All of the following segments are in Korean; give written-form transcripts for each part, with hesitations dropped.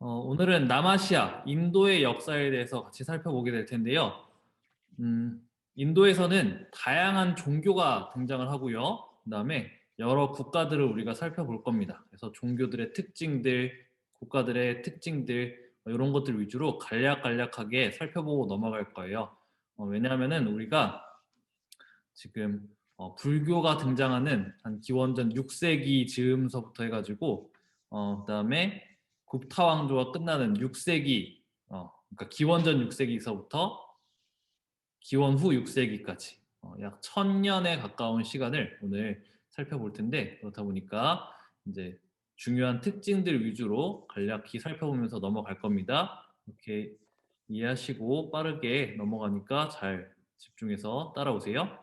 오늘은 남아시아, 인도의 역사에 대해서 같이 살펴보게 될 텐데요. 인도에서는 다양한 종교가 등장을 하고요. 그다음에 여러 국가들을 우리가 살펴볼 겁니다. 그래서 종교들의 특징들, 국가들의 특징들 이런 것들 위주로 간략간략하게 살펴보고 넘어갈 거예요. 왜냐하면은 우리가 지금 불교가 등장하는 한 기원전 6세기 즈음서부터 해가지고 그다음에 굽타 왕조가 끝나는 6세기 그러니까 기원전 6세기서부터 기원 후 6세기까지 약 1000년에 가까운 시간을 오늘 살펴볼 텐데 그렇다 보니까 이제 중요한 특징들 위주로 간략히 살펴보면서 넘어갈 겁니다. 이렇게 이해하시고 빠르게 넘어가니까 잘 집중해서 따라오세요.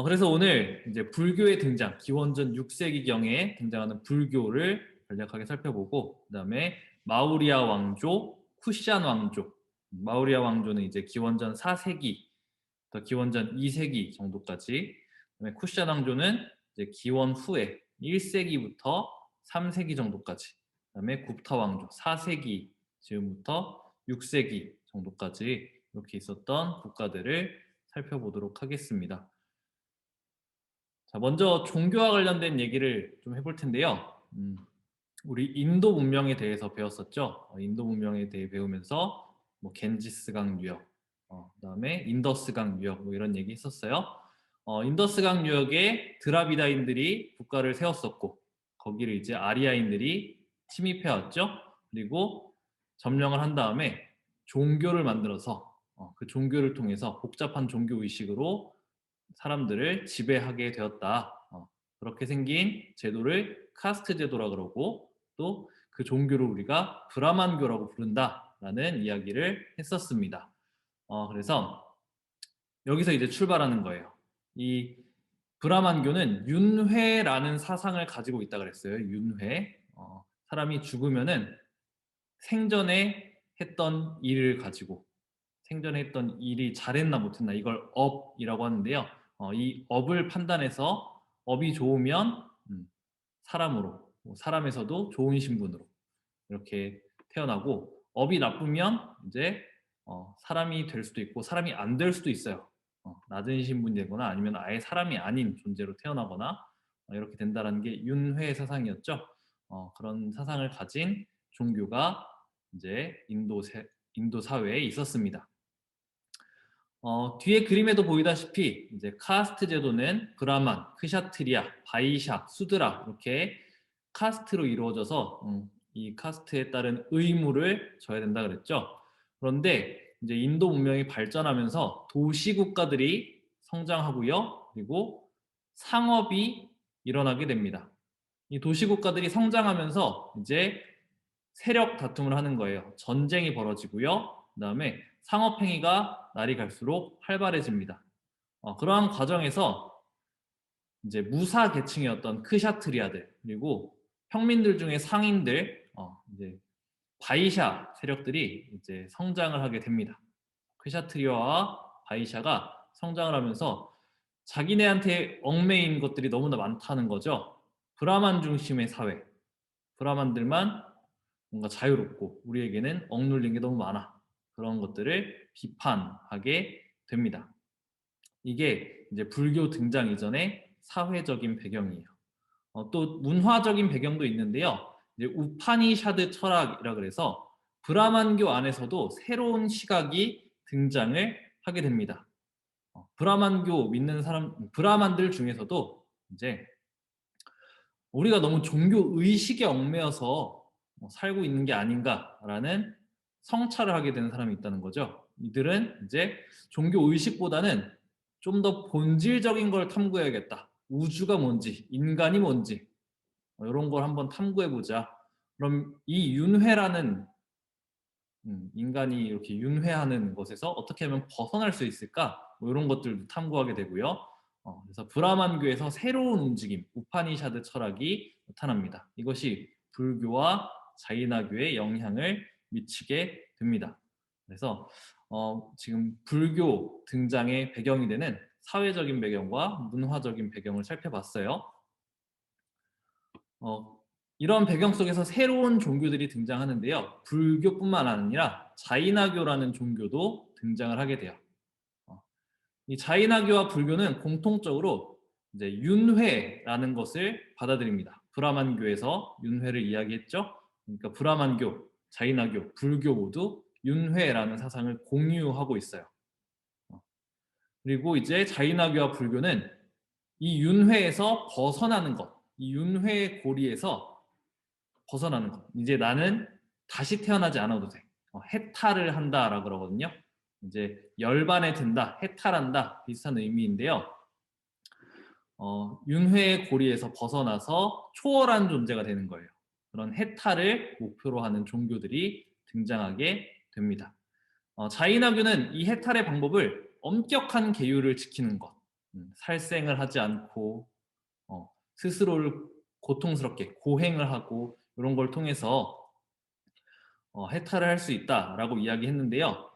그래서 오늘 이제 불교의 등장, 기원전 6세기경에 등장하는 불교를 간략하게 살펴보고, 그 다음에 마우리아 왕조, 쿠샨 왕조. 마우리아 왕조는 이제 기원전 4세기, 기원전 2세기 정도까지. 그다음에 쿠샨 왕조는 이제 기원 후에 1세기부터 3세기 정도까지. 그다음에 굽타 왕조 4세기 즈음부터 6세기 정도까지 이렇게 있었던 국가들을 살펴보도록 하겠습니다. 자, 먼저 종교와 관련된 얘기를 좀 해볼 텐데요. 우리 인도 문명에 대해서 배웠었죠. 인도 문명에 대해 배우면서 뭐 겐지스강 유역, 그다음에 인더스강 유역 뭐 이런 얘기 했었어요. 인더스강 유역에 드라비다인들이 국가를 세웠었고 거기를 이제 아리아인들이 침입해 왔죠. 그리고 점령을 한 다음에 종교를 만들어서 그 종교를 통해서 복잡한 종교 의식으로 사람들을 지배하게 되었다. 그렇게 생긴 제도를 카스트 제도라 그러고 또 그 종교를 우리가 브라만교라고 부른다라는 이야기를 했었습니다. 그래서 여기서 이제 출발하는 거예요. 이 브라만교는 윤회라는 사상을 가지고 있다 그랬어요. 윤회. 사람이 죽으면은 생전에 했던 일을 가지고 생전에 했던 일이 잘했나 못했나 이걸 업이라고 하는데요. 이 업을 판단해서 업이 좋으면 사람으로, 뭐 사람에서도 좋은 신분으로 이렇게 태어나고 업이 나쁘면 이제 사람이 될 수도 있고 사람이 안 될 수도 있어요. 낮은 신분이 되거나 아니면 아예 사람이 아닌 존재로 태어나거나 이렇게 된다는 게 윤회 사상이었죠. 그런 사상을 가진 종교가 이제 인도 사회에 있었습니다. 뒤에 그림에도 보이다시피 이제 카스트 제도는 브라만, 크샤트리아, 바이샤, 수드라 이렇게 카스트로 이루어져서 이 카스트에 따른 의무를 져야 된다 그랬죠. 그런데 이제 인도 문명이 발전하면서 도시 국가들이 성장하고요. 그리고 상업이 일어나게 됩니다. 이 도시 국가들이 성장하면서 이제 세력 다툼을 하는 거예요. 전쟁이 벌어지고요. 그다음에 상업 행위가 날이 갈수록 활발해집니다. 그러한 과정에서 이제 무사 계층이었던 크샤트리아들 그리고 평민들 중에 상인들 이제 바이샤 세력들이 이제 성장을 하게 됩니다. 크샤트리아와 바이샤가 성장을 하면서 자기네한테 얽매인 것들이 너무나 많다는 거죠. 브라만 중심의 사회, 브라만들만 뭔가 자유롭고 우리에게는 억눌린 게 너무 많아. 그런 것들을 비판하게 됩니다. 이게 이제 불교 등장 이전의 사회적인 배경이에요. 또 문화적인 배경도 있는데요. 이제 우파니샤드 철학이라 그래서 브라만교 안에서도 새로운 시각이 등장을 하게 됩니다. 브라만교 믿는 사람, 브라만들 중에서도 이제 우리가 너무 종교 의식에 얽매여서 살고 있는 게 아닌가라는 성찰을 하게 되는 사람이 있다는 거죠. 이들은 이제 종교 의식보다는 좀 더 본질적인 걸 탐구해야겠다. 우주가 뭔지, 인간이 뭔지 이런 걸 한번 탐구해보자. 그럼 이 윤회라는 인간이 이렇게 윤회하는 것에서 어떻게 하면 벗어날 수 있을까? 뭐 이런 것들도 탐구하게 되고요. 그래서 브라만교에서 새로운 움직임, 우파니샤드 철학이 나타납니다. 이것이 불교와 자이나교에 영향을 미치게 됩니다. 그래서 지금 불교 등장의 배경이 되는 사회적인 배경과 문화적인 배경을 살펴봤어요. 이런 배경 속에서 새로운 종교들이 등장하는데요. 불교뿐만 아니라 자이나교라는 종교도 등장을 하게 돼요. 어, 이 자이나교와 불교는 공통적으로 이제 윤회라는 것을 받아들입니다. 브라만교에서 윤회를 이야기했죠. 그러니까 브라만교, 자이나교, 불교 모두 윤회라는 사상을 공유하고 있어요. 어, 그리고 이제 자이나교와 불교는 이 윤회에서 벗어나는 것, 이 윤회의 고리에서 벗어나는 것. 이제 나는 다시 태어나지 않아도 돼. 해탈을 한다라고 그러거든요. 이제 열반에 든다, 해탈한다 비슷한 의미인데요. 윤회의 고리에서 벗어나서 초월한 존재가 되는 거예요. 그런 해탈을 목표로 하는 종교들이 등장하게 됩니다. 자이나교는 이 해탈의 방법을 엄격한 계율을 지키는 것, 살생을 하지 않고 스스로를 고통스럽게 고행을 하고 이런 걸 통해서 해탈을 할 수 있다라고 이야기했는데요.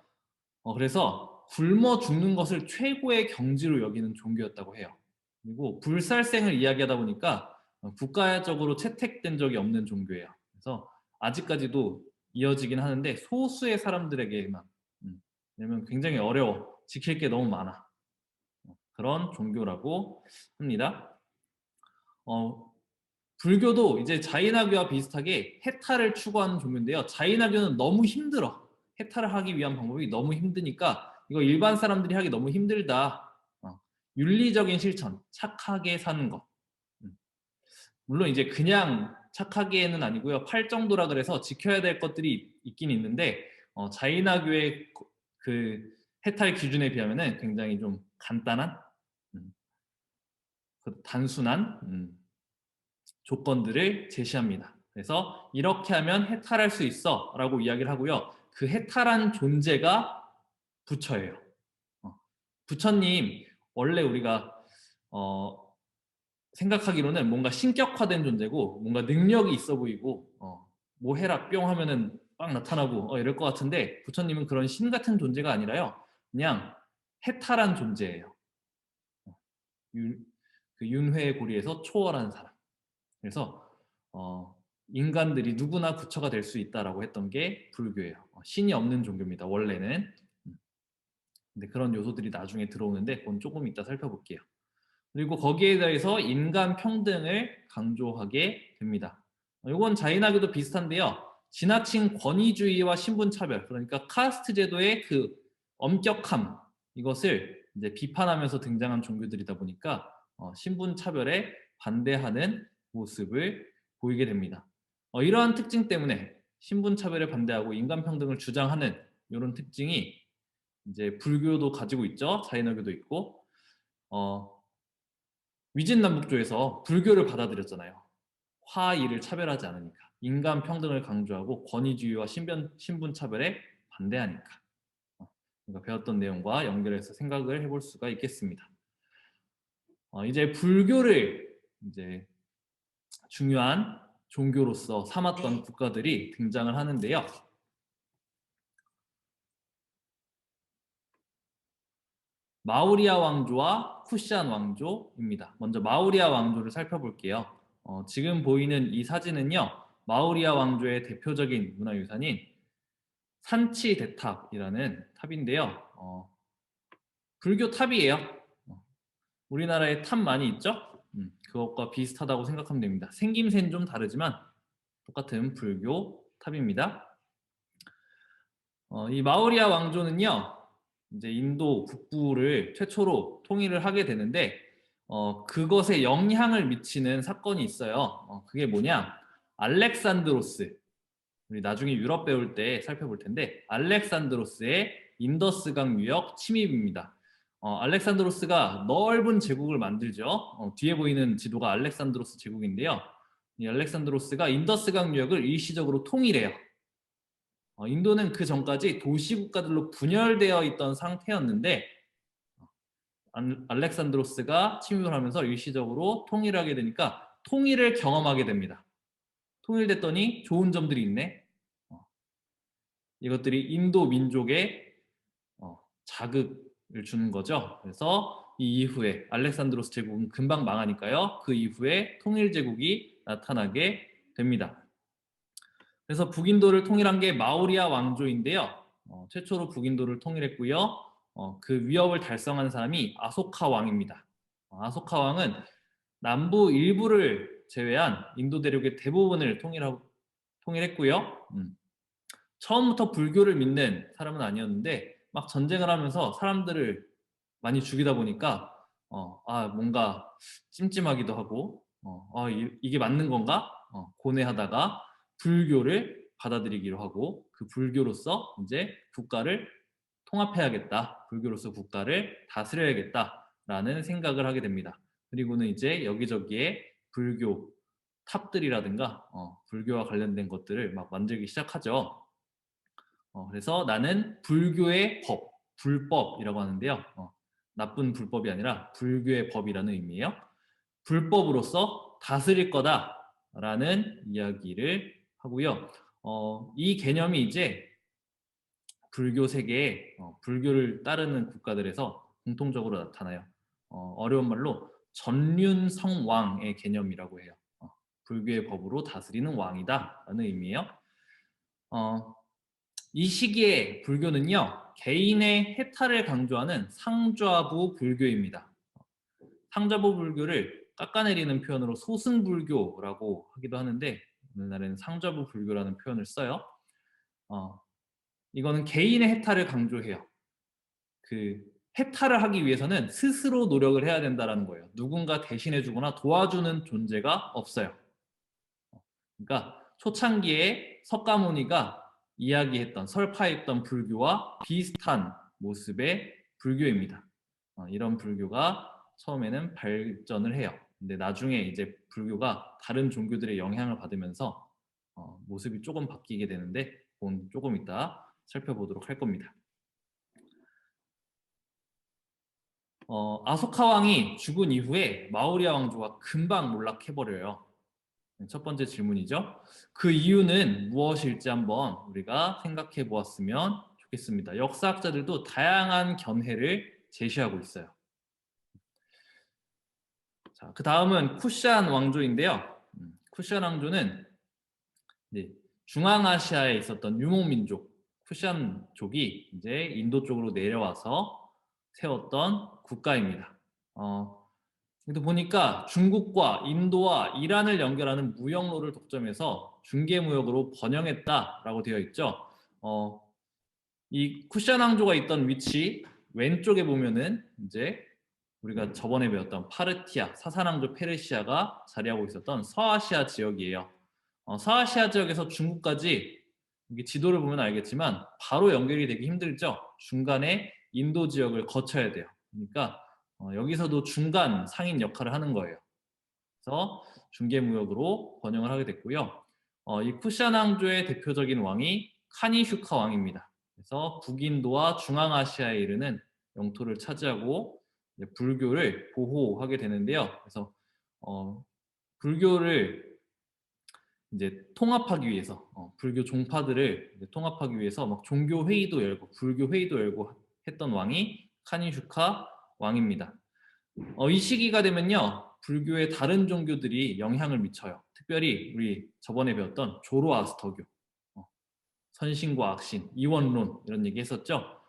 그래서 굶어 죽는 것을 최고의 경지로 여기는 종교였다고 해요. 그리고 불살생을 이야기하다 보니까 국가적으로 채택된 적이 없는 종교예요. 그래서 아직까지도 이어지긴 하는데 소수의 사람들에게만, 왜냐면 굉장히 어려워. 지킬 게 너무 많아. 그런 종교라고 합니다. 어, 불교도 이제 자이나교와 비슷하게 해탈을 추구하는 종교인데요. 자이나교는 너무 힘들어. 해탈을 하기 위한 방법이 너무 힘드니까 이거 일반 사람들이 하기 너무 힘들다. 윤리적인 실천, 착하게 사는 것. 물론 이제 그냥 착하게는 아니고요. 팔정도라 그래서 지켜야 될 것들이 있긴 있는데 자이나교의 그 해탈 기준에 비하면은 굉장히 좀 간단한, 단순한 조건들을 제시합니다. 그래서 이렇게 하면 해탈할 수 있어 라고 이야기를 하고요. 그 해탈한 존재가 부처예요. 부처님 원래 우리가 생각하기로는 뭔가 신격화된 존재고 뭔가 능력이 있어 보이고 뭐 해라 뿅 하면은 빡 나타나고 이럴 것 같은데 부처님은 그런 신 같은 존재가 아니라요. 그냥 해탈한 존재예요. 그 윤회의 고리에서 초월한 사람. 그래서 인간들이 누구나 부처가 될 수 있다라고 했던 게 불교예요. 신이 없는 종교입니다. 원래는. 근데 그런 요소들이 나중에 들어오는데 그건 조금 이따 살펴볼게요. 그리고 거기에 대해서 인간 평등을 강조하게 됩니다. 이건 자이나교도 비슷한데요. 지나친 권위주의와 신분차별, 그러니까 카스트 제도의 그 엄격함, 이것을 이제 비판하면서 등장한 종교들이다 보니까 신분차별에 반대하는 모습을 보이게 됩니다. 이러한 특징 때문에 신분차별에 반대하고 인간평등을 주장하는 이런 특징이 이제 불교도 가지고 있죠. 자이나교도 있고 위진남북조에서 불교를 받아들였잖아요. 화이를 차별하지 않으니까. 인간 평등을 강조하고 권위주의와 신분차별에 반대하니까. 그러니까 배웠던 내용과 연결해서 생각을 해볼 수가 있겠습니다. 이제 불교를 이제 중요한 종교로서 삼았던 국가들이 등장을 하는데요. 마우리아 왕조와 쿠시안 왕조입니다. 먼저 마우리아 왕조를 살펴볼게요. 지금 보이는 이 사진은요. 마우리아 왕조의 대표적인 문화유산인 산치 대탑이라는 탑인데요. 불교 탑이에요. 우리나라에 탑 많이 있죠? 그것과 비슷하다고 생각하면 됩니다. 생김새는 좀 다르지만 똑같은 불교 탑입니다. 이 마우리아 왕조는요. 이제 인도 북부를 최초로 통일을 하게 되는데 그것에 영향을 미치는 사건이 있어요. 그게 뭐냐? 알렉산드로스. 우리 나중에 유럽 배울 때 살펴볼 텐데 알렉산드로스의 인더스강 유역 침입입니다. 알렉산드로스가 넓은 제국을 만들죠. 뒤에 보이는 지도가 알렉산드로스 제국인데요. 이 알렉산드로스가 인더스강 유역을 일시적으로 통일해요. 인도는 그 전까지 도시국가들로 분열되어 있던 상태였는데 알렉산드로스가 침입을 하면서 일시적으로 통일하게 되니까 통일을 경험하게 됩니다. 통일됐더니 좋은 점들이 있네. 이것들이 인도 민족에 자극을 주는 거죠. 그래서 이 이후에 알렉산드로스 제국은 금방 망하니까요. 그 이후에 통일 제국이 나타나게 됩니다. 그래서 북인도를 통일한 게 마우리아 왕조인데요. 최초로 북인도를 통일했고요. 그 위협을 달성한 사람이 아소카 왕입니다. 아소카 왕은 남부 일부를 제외한 인도 대륙의 대부분을 통일했고요. 처음부터 불교를 믿는 사람은 아니었는데 막 전쟁을 하면서 사람들을 많이 죽이다 보니까 뭔가 찜찜하기도 하고 이게 맞는 건가? 고뇌하다가 불교를 받아들이기로 하고 그 불교로서 이제 국가를 통합해야겠다. 불교로서 국가를 다스려야겠다라는 생각을 하게 됩니다. 그리고는 이제 여기저기에 불교 탑들이라든가 불교와 관련된 것들을 막 만들기 시작하죠. 그래서 나는 불교의 법, 불법이라고 하는데요. 나쁜 불법이 아니라 불교의 법이라는 의미예요. 불법으로서 다스릴 거다라는 이야기를 하고요. 이 개념이 이제 불교 세계에 불교를 따르는 국가들에서 공통적으로 나타나요. 어려운 말로 전륜성왕의 개념이라고 해요. 불교의 법으로 다스리는 왕이다라는 의미예요. 이 시기에 불교는요, 개인의 해탈을 강조하는 상좌부 불교입니다. 상좌부 불교를 깎아내리는 표현으로 소승불교라고 하기도 하는데 오늘날에는 상좌부 불교라는 표현을 써요. 이거는 개인의 해탈을 강조해요. 그 해탈을 하기 위해서는 스스로 노력을 해야 된다는 거예요. 누군가 대신해주거나 도와주는 존재가 없어요. 그러니까 초창기에 석가모니가 이야기했던 설파했던 불교와 비슷한 모습의 불교입니다. 이런 불교가 처음에는 발전을 해요. 근데 나중에 이제 불교가 다른 종교들의 영향을 받으면서 모습이 조금 바뀌게 되는데 그건 조금 이따 살펴보도록 할 겁니다. 아소카 왕이 죽은 이후에 마우리아 왕조가 금방 몰락해버려요. 첫 번째 질문이죠. 그 이유는 무엇일지 한번 우리가 생각해 보았으면 좋겠습니다. 역사학자들도 다양한 견해를 제시하고 있어요. 자, 그 다음은 쿠샨 왕조인데요. 쿠샨 왕조는 중앙아시아에 있었던 유목민족 쿠샨족이 이제 인도 쪽으로 내려와서 세웠던 국가입니다. 근데 보니까 중국과 인도와 이란을 연결하는 무역로를 독점해서 중개무역으로 번영했다라고 되어 있죠. 이 쿠샨 왕조가 있던 위치 왼쪽에 보면은 이제 우리가 저번에 배웠던 파르티아, 사사왕조 페르시아가 자리하고 있었던 서아시아 지역이에요. 서아시아 지역에서 중국까지 이게 지도를 보면 알겠지만 바로 연결이 되기 힘들죠. 중간에 인도 지역을 거쳐야 돼요. 그러니까 여기서도 중간 상인 역할을 하는 거예요. 그래서 중개무역으로 번영을 하게 됐고요. 이 쿠샨 왕조의 대표적인 왕이 카니슈카 왕입니다. 그래서 북인도와 중앙아시아에 이르는 영토를 차지하고 불교를 보호하게 되는데요. 그래서 불교를 이제 통합하기 위해서 불교 종파들을 통합하기 위해서 막 종교 회의도 열고 불교 회의도 열고 했던 왕이 카니슈카 왕입니다. 이 시기가 되면요 불교의 다른 종교들이 영향을 미쳐요. 특별히 우리 저번에 배웠던 조로아스터교, 선신과 악신, 이원론 이런 얘기 했었죠.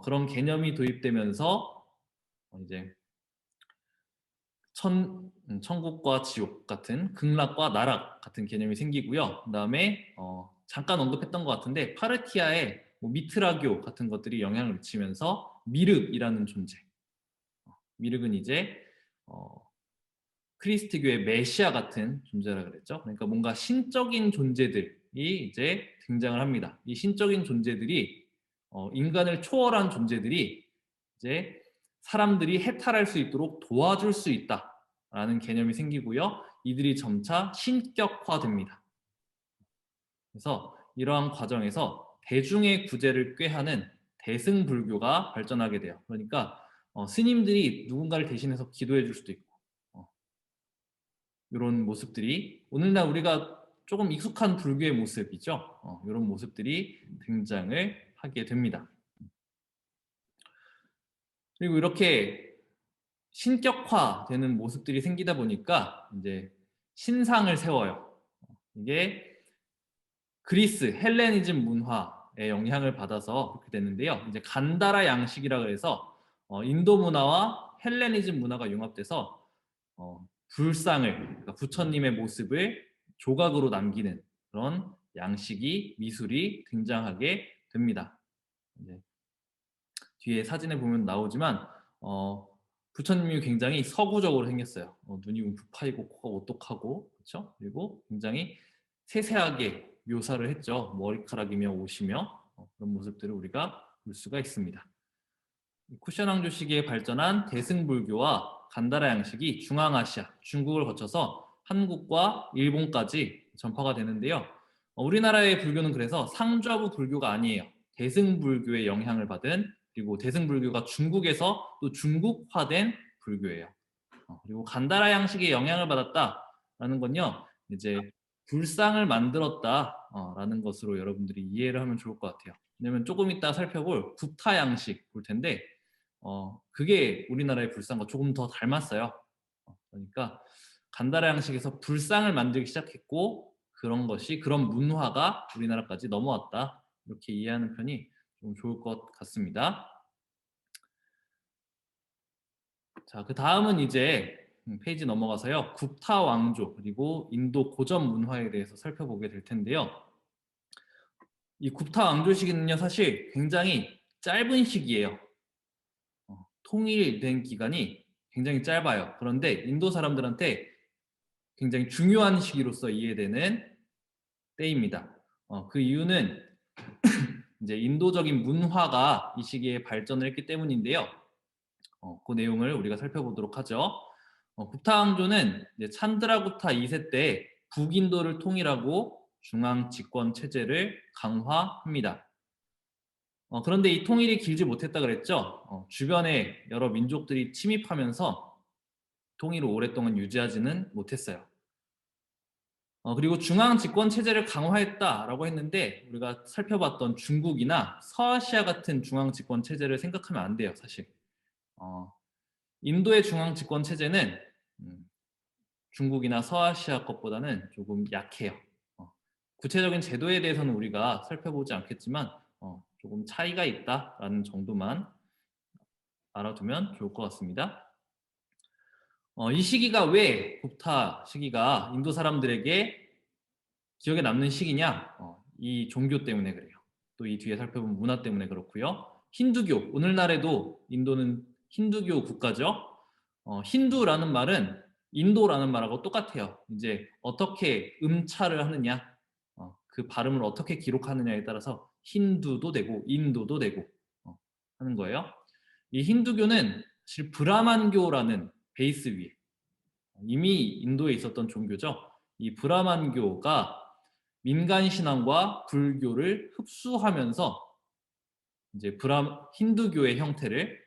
그런 개념이 도입되면서 이제 천국과 지옥 같은 극락과 나락 같은 개념이 생기고요. 그 다음에 잠깐 언급했던 것 같은데 파르티아의 미트라교 같은 것들이 영향을 미치면서 미륵이라는 존재, 미륵은 이제 크리스트교의 메시아 같은 존재라 그랬죠. 그러니까 뭔가 신적인 존재들이 이제 등장을 합니다. 이 신적인 존재들이 인간을 초월한 존재들이 이제 사람들이 해탈할 수 있도록 도와줄 수 있다라는 개념이 생기고요. 이들이 점차 신격화됩니다. 그래서 이러한 과정에서 대중의 구제를 꾀하는 대승불교가 발전하게 돼요. 그러니까 스님들이 누군가를 대신해서 기도해 줄 수도 있고 이런 모습들이 오늘날 우리가 조금 익숙한 불교의 모습이죠. 이런 모습들이 등장을 하게 됩니다. 그리고 이렇게 신격화되는 모습들이 생기다 보니까 이제 신상을 세워요. 이게 그리스 헬레니즘 문화의 영향을 받아서 그렇게 됐는데요. 이제 간다라 양식이라 그래서 인도 문화와 헬레니즘 문화가 융합돼서 불상을, 그러니까 부처님의 모습을 조각으로 남기는 그런 양식이, 미술이 등장하게 됩니다. 이제 뒤에 사진에 보면 나오지만 부처님이 굉장히 서구적으로 생겼어요. 눈이 움푹 파이고 코가 오똑하고, 그렇죠? 그리고 굉장히 세세하게 묘사를 했죠. 머리카락이며 옷이며 그런 모습들을 우리가 볼 수가 있습니다. 쿠션 왕조 시기에 발전한 대승불교와 간다라 양식이 중앙아시아, 중국을 거쳐서 한국과 일본까지 전파가 되는데요. 우리나라의 불교는 그래서 상좌부 불교가 아니에요. 대승불교의 영향을 받은, 그리고 대승불교가 중국에서 또 중국화된 불교예요. 그리고 간다라 양식의 영향을 받았다라는 건요, 이제 불상을 만들었다라는 것으로 여러분들이 이해를 하면 좋을 것 같아요. 왜냐면 조금 이따 살펴볼 굽타 양식 볼 텐데 그게 우리나라의 불상과 조금 더 닮았어요. 그러니까 간다라 양식에서 불상을 만들기 시작했고, 그런 문화가 우리나라까지 넘어왔다, 이렇게 이해하는 편이 좀 좋을 것 같습니다. 자, 그 다음은 이제 페이지 넘어가서요, 굽타 왕조 그리고 인도 고전 문화에 대해서 살펴보게 될 텐데요. 이 굽타 왕조 시기는요, 사실 굉장히 짧은 시기예요. 통일된 기간이 굉장히 짧아요. 그런데 인도 사람들한테 굉장히 중요한 시기로서 이해되는 때입니다. 그 이유는 이제 인도적인 문화가 이 시기에 발전을 했기 때문인데요. 그 내용을 우리가 살펴보도록 하죠. 굽타 왕조는 이제 찬드라구타 2세 때 북인도를 통일하고 중앙 집권 체제를 강화합니다. 그런데 이 통일이 길지 못했다 그랬죠. 주변에 여러 민족들이 침입하면서 통일을 오랫동안 유지하지는 못했어요. 그리고 중앙 집권 체제를 강화했다라고 했는데, 우리가 살펴봤던 중국이나 서아시아 같은 중앙 집권 체제를 생각하면 안 돼요, 사실. 인도의 중앙 집권 체제는 중국이나 서아시아 것보다는 조금 약해요. 구체적인 제도에 대해서는 우리가 살펴보지 않겠지만 조금 차이가 있다라는 정도만 알아두면 좋을 것 같습니다. 이 시기가 왜 굽타 시기가 인도 사람들에게 기억에 남는 시기냐? 이 종교 때문에 그래요. 또 이 뒤에 살펴본 문화 때문에 그렇고요. 힌두교, 오늘날에도 인도는 힌두교 국가죠. 힌두라는 말은 인도라는 말하고 똑같아요. 이제 어떻게 음차를 하느냐, 그 발음을 어떻게 기록하느냐에 따라서 힌두도 되고 인도도 되고 하는 거예요. 이 힌두교는 사실 브라만교라는 베이스 위에 이미 인도에 있었던 종교죠. 이 브라만교가 민간 신앙과 불교를 흡수하면서 이제 힌두교의 형태를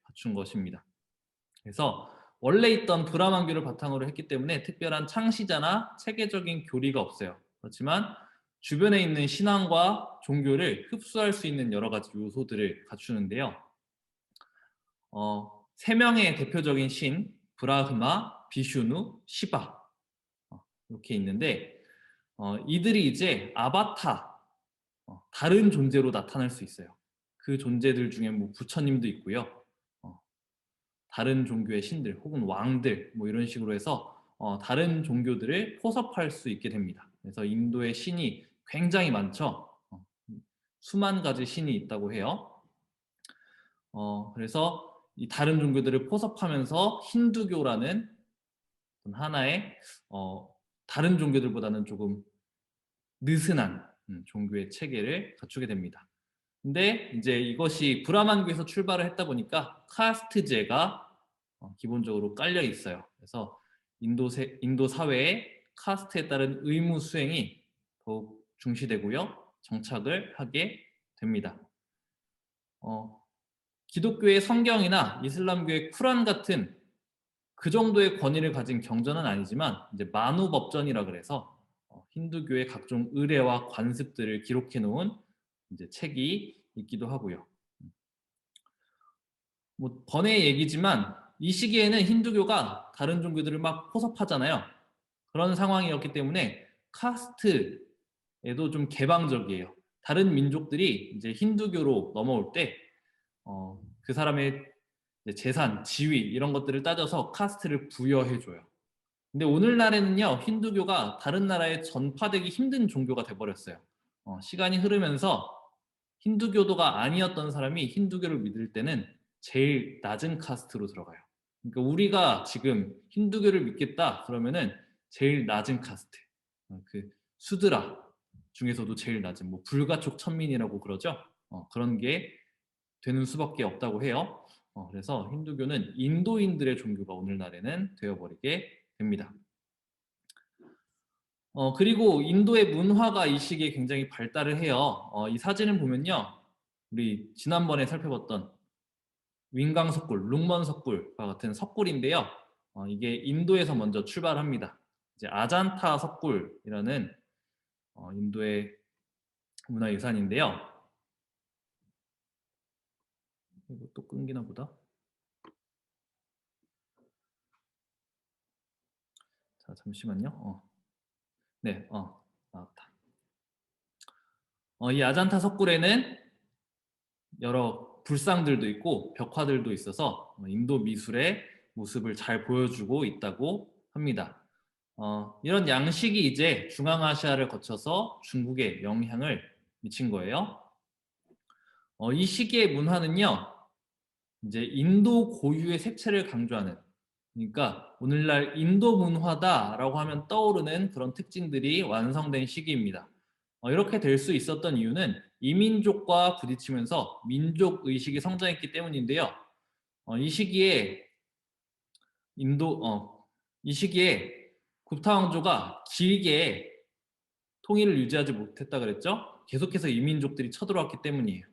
갖춘 것입니다. 그래서 원래 있던 브라만교를 바탕으로 했기 때문에 특별한 창시자나 체계적인 교리가 없어요. 그렇지만 주변에 있는 신앙과 종교를 흡수할 수 있는 여러 가지 요소들을 갖추는데요. 세 명의 대표적인 신, 브라흐마, 비슈누, 시바 이렇게 있는데 이들이 이제 아바타, 다른 존재로 나타날 수 있어요. 그 존재들 중에 뭐 부처님도 있고요. 다른 종교의 신들 혹은 왕들 뭐 이런 식으로 해서 다른 종교들을 포섭할 수 있게 됩니다. 그래서 인도의 신이 굉장히 많죠. 수만 가지 신이 있다고 해요. 그래서 이 다른 종교들을 포섭하면서 힌두교라는 하나의 다른 종교들보다는 조금 느슨한 종교의 체계를 갖추게 됩니다. 근데 이제 이것이 브라만교에서 출발을 했다 보니까 카스트제가 기본적으로 깔려 있어요. 그래서 인도 사회의 카스트에 따른 의무 수행이 더욱 중시되고요, 정착을 하게 됩니다. 기독교의 성경이나 이슬람교의 쿠란 같은 그 정도의 권위를 가진 경전은 아니지만 이제 만우법전이라 그래서 힌두교의 각종 의례와 관습들을 기록해 놓은 이제 책이 있기도 하고요. 뭐 번외의 얘기지만 이 시기에는 힌두교가 다른 종교들을 막 포섭하잖아요. 그런 상황이었기 때문에 카스트에도 좀 개방적이에요. 다른 민족들이 이제 힌두교로 넘어올 때 그 사람의 재산, 지위 이런 것들을 따져서 카스트를 부여해줘요. 근데 오늘날에는요, 힌두교가 다른 나라에 전파되기 힘든 종교가 돼버렸어요. 시간이 흐르면서 힌두교도가 아니었던 사람이 힌두교를 믿을 때는 제일 낮은 카스트로 들어가요. 그러니까 우리가 지금 힌두교를 믿겠다 그러면은 제일 낮은 카스트, 그 수드라 중에서도 제일 낮은 뭐 불가촉 천민이라고 그러죠. 그런 게 되는 수밖에 없다고 해요. 그래서 힌두교는 인도인들의 종교가 오늘날에는 되어버리게 됩니다. 그리고 인도의 문화가 이 시기에 굉장히 발달을 해요. 이 사진을 보면요, 우리 지난번에 살펴봤던 윙강석굴, 룽먼석굴과 같은 석굴인데요. 이게 인도에서 먼저 출발합니다. 이제 아잔타 석굴이라는 인도의 문화유산인데요. 이거 또 끊기나 보다. 자, 잠시만요. 네, 나왔다. 이 아잔타 석굴에는 여러 불상들도 있고 벽화들도 있어서 인도 미술의 모습을 잘 보여주고 있다고 합니다. 이런 양식이 이제 중앙아시아를 거쳐서 중국에 영향을 미친 거예요. 이 시기의 문화는요, 이제 인도 고유의 색채를 강조하는, 그러니까 오늘날 인도 문화다라고 하면 떠오르는 그런 특징들이 완성된 시기입니다. 이렇게 될 수 있었던 이유는 이민족과 부딪히면서 민족 의식이 성장했기 때문인데요. 이 시기에 인도 이 시기에 굽타 왕조가 길게 통일을 유지하지 못했다 그랬죠. 계속해서 이민족들이 쳐들어왔기 때문이에요.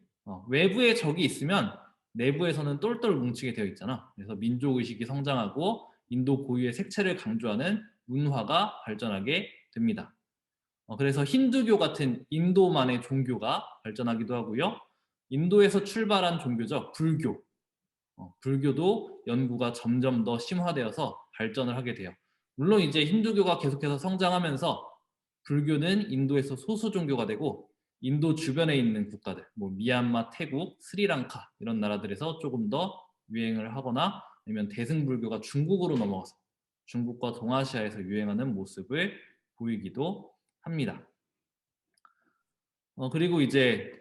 외부에 적이 있으면 내부에서는 똘똘 뭉치게 되어 있잖아. 그래서 민족 의식이 성장하고 인도 고유의 색채를 강조하는 문화가 발전하게 됩니다. 그래서 힌두교 같은 인도만의 종교가 발전하기도 하고요. 인도에서 출발한 종교죠. 불교. 불교도 연구가 점점 더 심화되어서 발전을 하게 돼요. 물론 이제 힌두교가 계속해서 성장하면서 불교는 인도에서 소수 종교가 되고 인도 주변에 있는 국가들, 뭐 미얀마, 태국, 스리랑카 이런 나라들에서 조금 더 유행을 하거나 아니면 대승불교가 중국으로 넘어가서 중국과 동아시아에서 유행하는 모습을 보이기도 합니다. 그리고 이제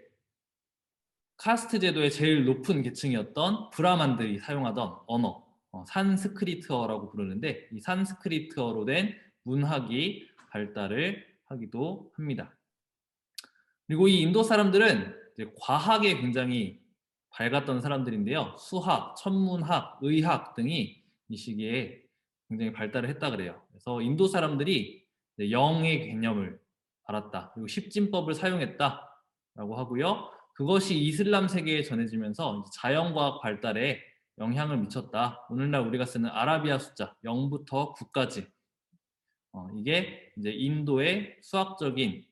카스트 제도의 제일 높은 계층이었던 브라만들이 사용하던 언어, 산스크리트어라고 부르는데 이 산스크리트어로 된 문학이 발달을 하기도 합니다. 그리고 이 인도 사람들은 이제 과학에 굉장히 밝았던 사람들인데요. 수학, 천문학, 의학 등이 이 시기에 굉장히 발달을 했다 그래요. 그래서 인도 사람들이 영의 개념을 알았다. 그리고 십진법을 사용했다라고 하고요. 그것이 이슬람 세계에 전해지면서 자연과학 발달에 영향을 미쳤다. 오늘날 우리가 쓰는 아라비아 숫자 0부터 9까지 이게 이제 인도의 수학적인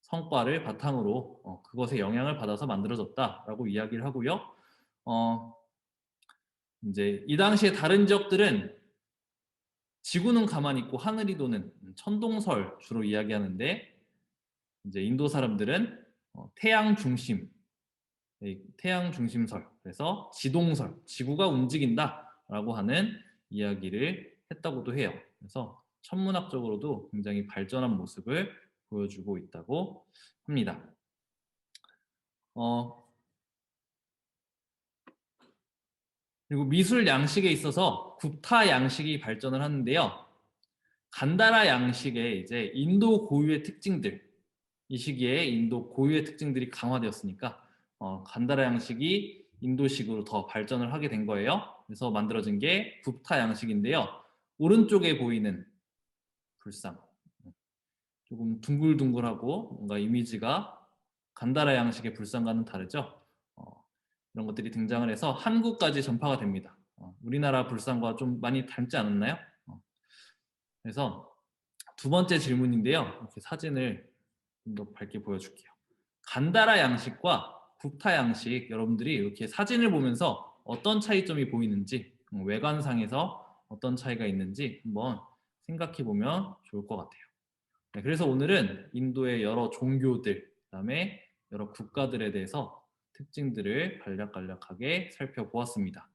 성과를 바탕으로 그것에 영향을 받아서 만들어졌다라고 이야기를 하고요. 이제 이 당시에 다른 지역들은 지구는 가만히 있고 하늘이 도는 천동설 주로 이야기하는데 이제 인도 사람들은 태양 중심, 태양 중심설, 그래서 지동설, 지구가 움직인다라고 하는 이야기를 했다고도 해요. 그래서 천문학적으로도 굉장히 발전한 모습을 보여주고 있다고 합니다. 그리고 미술 양식에 있어서 굽타 양식이 발전을 하는데요. 간다라 양식의 이제 인도 고유의 특징들, 이 시기에 인도 고유의 특징들이 강화되었으니까 간다라 양식이 인도식으로 더 발전을 하게 된 거예요. 그래서 만들어진 게 굽타 양식인데요. 오른쪽에 보이는 불상, 조금 둥글둥글하고 뭔가 이미지가 간다라 양식의 불상과는 다르죠. 이런 것들이 등장을 해서 한국까지 전파가 됩니다. 우리나라 불상과 좀 많이 닮지 않았나요? 그래서 두 번째 질문인데요. 이렇게 사진을 좀 더 밝게 보여줄게요. 간다라 양식과 굽타 양식, 여러분들이 이렇게 사진을 보면서 어떤 차이점이 보이는지, 외관상에서 어떤 차이가 있는지 한번 생각해 보면 좋을 것 같아요. 네, 그래서 오늘은 인도의 여러 종교들, 그다음에 여러 국가들에 대해서 특징들을 간략간략하게 살펴보았습니다.